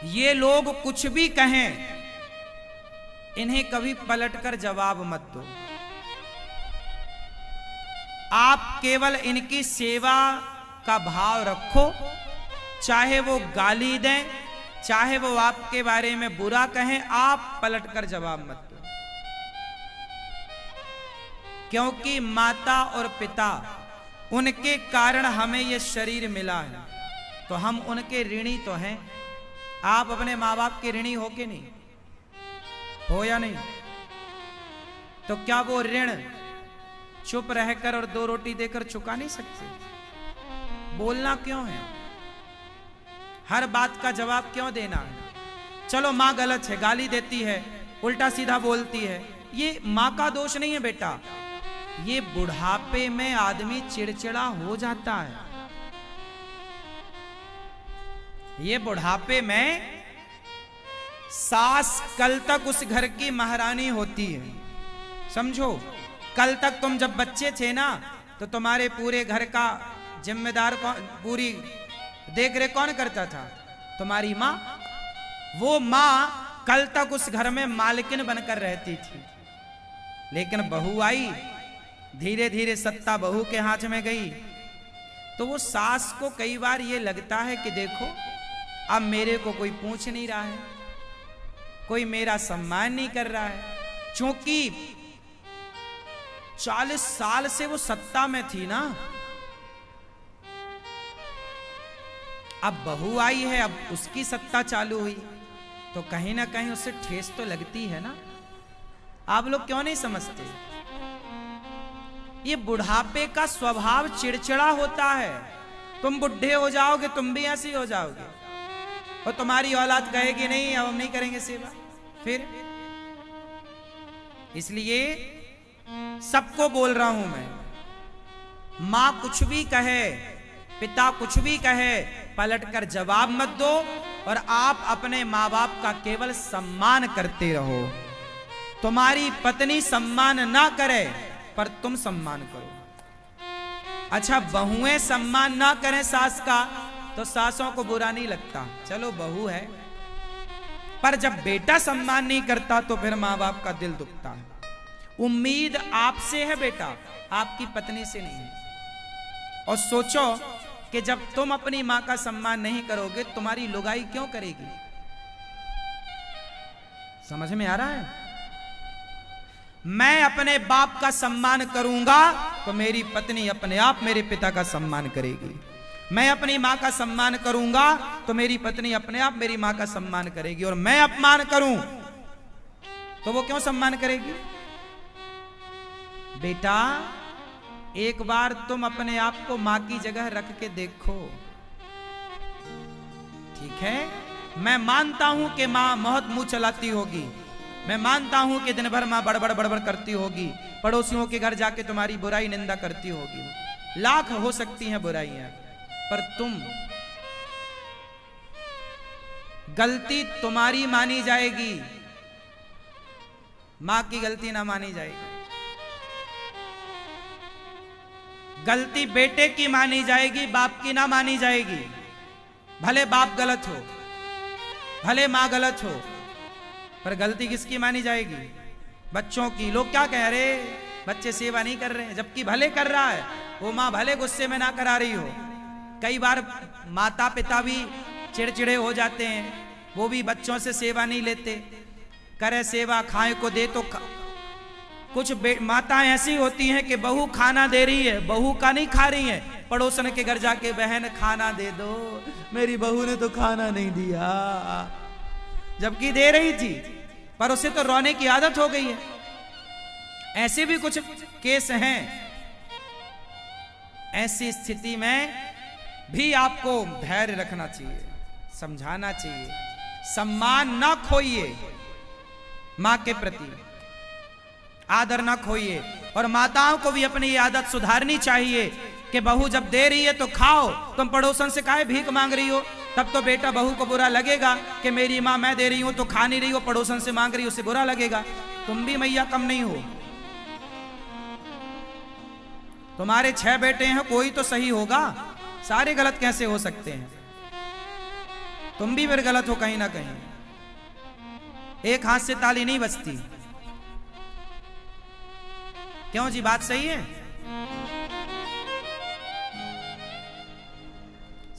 ये लोग कुछ भी कहें, इन्हें कभी पलटकर जवाब मत दो। आप केवल इनकी सेवा का भाव रखो, चाहे वो गाली दें, चाहे वो आपके बारे में बुरा कहें, आप पलटकर जवाब मत दो। क्योंकि माता और पिता, उनके कारण हमें ये शरीर मिला है, तो हम उनके ऋणी तो हैं। आप अपने माँ बाप के ऋणी हो कि नहीं हो या नहीं? तो क्या वो ऋण चुप रहकर और 2 रोटी देकर चुका नहीं सकते? बोलना क्यों है? हर बात का जवाब क्यों देना है? चलो माँ गलत है, गाली देती है, उल्टा सीधा बोलती है, ये माँ का दोष नहीं है बेटा। ये बुढ़ापे में आदमी चिड़चिड़ा हो जाता है। ये बुढ़ापे में सास कल तक उस घर की महारानी होती है, समझो। कल तक तुम जब बच्चे थे ना, तो तुम्हारे पूरे घर का जिम्मेदार कौन, पूरी देख रेख कौन करता था? तुम्हारी माँ। वो माँ कल तक उस घर में मालकिन बनकर रहती थी, लेकिन बहू आई, धीरे धीरे सत्ता बहू के हाथ में गई, तो वो सास को कई बार ये लगता है कि देखो अब मेरे को कोई पूछ नहीं रहा है, कोई मेरा सम्मान नहीं कर रहा है। क्योंकि 40 साल से वो सत्ता में थी ना, अब बहू आई है, अब उसकी सत्ता चालू हुई, तो कहीं ना कहीं उससे ठेस तो लगती है ना। आप लोग क्यों नहीं समझते? ये बुढ़ापे का स्वभाव चिड़चिड़ा होता है। तुम बुढ़े हो जाओगे, तुम भी ऐसे ही हो जाओगे, और तुम्हारी औलाद कहेगी नहीं अब हम नहीं करेंगे सेवा। फिर इसलिए सबको बोल रहा हूं मैं, मां कुछ भी कहे, पिता कुछ भी कहे, पलटकर जवाब मत दो, और आप अपने मां बाप का केवल सम्मान करते रहो। तुम्हारी पत्नी सम्मान ना करे, पर तुम सम्मान करो। अच्छा, बहुएं सम्मान ना करें सास का, तो सासों को बुरा नहीं लगता, चलो बहू है। पर जब बेटा सम्मान नहीं करता, तो फिर मां बाप का दिल दुखता है। उम्मीद आपसे है बेटा, आपकी पत्नी से नहीं है। और सोचो कि जब तुम अपनी मां का सम्मान नहीं करोगे, तुम्हारी लुगाई क्यों करेगी? समझ में आ रहा है? मैं अपने बाप का सम्मान करूंगा, तो मेरी पत्नी अपने आप मेरे पिता का सम्मान करेगी। मैं अपनी मां का सम्मान करूंगा, तो मेरी पत्नी अपने आप मेरी मां का सम्मान करेगी। और मैं अपमान करूं, तो वो क्यों सम्मान करेगी? बेटा, एक बार तुम अपने आप को मां की जगह रख के देखो, ठीक है? मैं मानता हूं कि मां बहुत मुंह चलाती होगी, मैं मानता हूं कि दिन भर मां बड़बड़ बड़बड़ करती होगी, पड़ोसियों के घर जाके तुम्हारी बुराई निंदा करती होगी, लाख हो सकती हैं बुराइयां, पर तुम, गलती तुम्हारी मानी जाएगी, मां की गलती ना मानी जाएगी। गलती बेटे की मानी जाएगी, बाप की ना मानी जाएगी। भले बाप गलत हो, भले मां गलत हो, पर गलती किसकी मानी जाएगी? बच्चों की। लोग क्या कह रहे, बच्चे सेवा नहीं कर रहे हैं, जबकि भले कर रहा है वो, मां भले गुस्से में ना करा रही हो। कई बार माता पिता भी चिड़चिड़े हो जाते हैं, वो भी बच्चों से सेवा नहीं लेते। करे सेवा, खाए को दे तो कुछ माताएं ऐसी होती हैं कि बहू खाना दे रही है, बहू का नहीं खा रही है, पड़ोसन के घर जाके बहन खाना दे दो, मेरी बहू ने तो खाना नहीं दिया, जबकि दे रही थी, पर उसे तो रोने की आदत हो गई है। ऐसे भी कुछ केस हैं। ऐसी स्थिति में भी आपको धैर्य रखना चाहिए, समझाना चाहिए, सम्मान ना खोइए, मां के प्रति आदर ना खोइए। और माताओं को भी अपनी ये आदत सुधारनी चाहिए कि बहू जब दे रही है तो खाओ, तुम पड़ोसन से काहे भीख मांग रही हो? तब तो बेटा बहू को बुरा लगेगा कि मेरी मां मैं दे रही हूं तो खा नहीं रही हो, पड़ोसन से मांग रही हो, उससे बुरा लगेगा। तुम भी मैया कम नहीं हो। तुम्हारे 6 बेटे हैं, कोई तो सही होगा, सारे गलत कैसे हो सकते हैं? तुम भी फिर गलत हो कहीं ना कहीं। एक हाथ से ताली नहीं बजती। क्यों जी, बात सही है?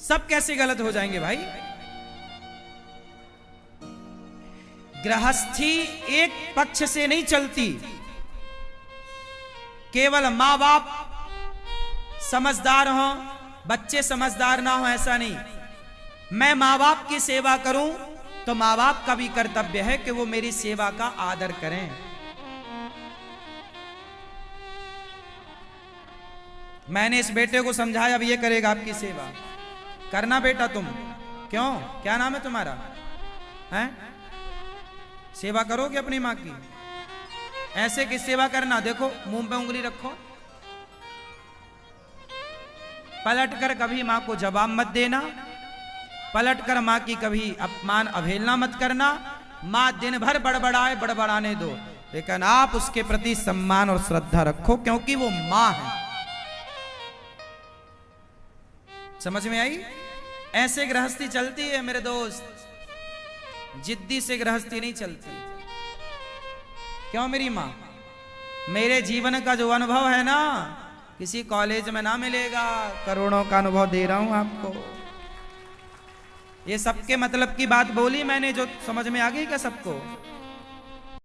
सब कैसे गलत हो जाएंगे भाई? गृहस्थी एक पक्ष से नहीं चलती। केवल मां बाप समझदार हो, बच्चे समझदार ना हो, ऐसा नहीं। मैं मां बाप की सेवा करूं तो मां बाप का भी कर्तव्य है कि वो मेरी सेवा का आदर करें। मैंने इस बेटे को समझाया, अब ये करेगा आपकी सेवा। करना बेटा तुम। क्यों, क्या नाम है तुम्हारा? हैं? सेवा करोगे अपनी मां की? ऐसे की सेवा करना, देखो मुंह पे उंगली रखो, पलट कर कभी मां को जवाब मत देना, पलट कर मां की कभी अपमान अवहेलना मत करना। मां दिन भर बड़बड़ाए, बड़बड़ाने दो, लेकिन आप उसके प्रति सम्मान और श्रद्धा रखो, क्योंकि वो मां है। समझ में आई? ऐसे गृहस्थी चलती है मेरे दोस्त, जिद्दी से गृहस्थी नहीं चलती। क्यों मेरी मां? मेरे जीवन का जो अनुभव है ना, किसी कॉलेज में ना मिलेगा। करोड़ों का अनुभव दे रहा हूं आपको। ये सबके मतलब की बात बोली मैंने, जो समझ में आ गई क्या सबको?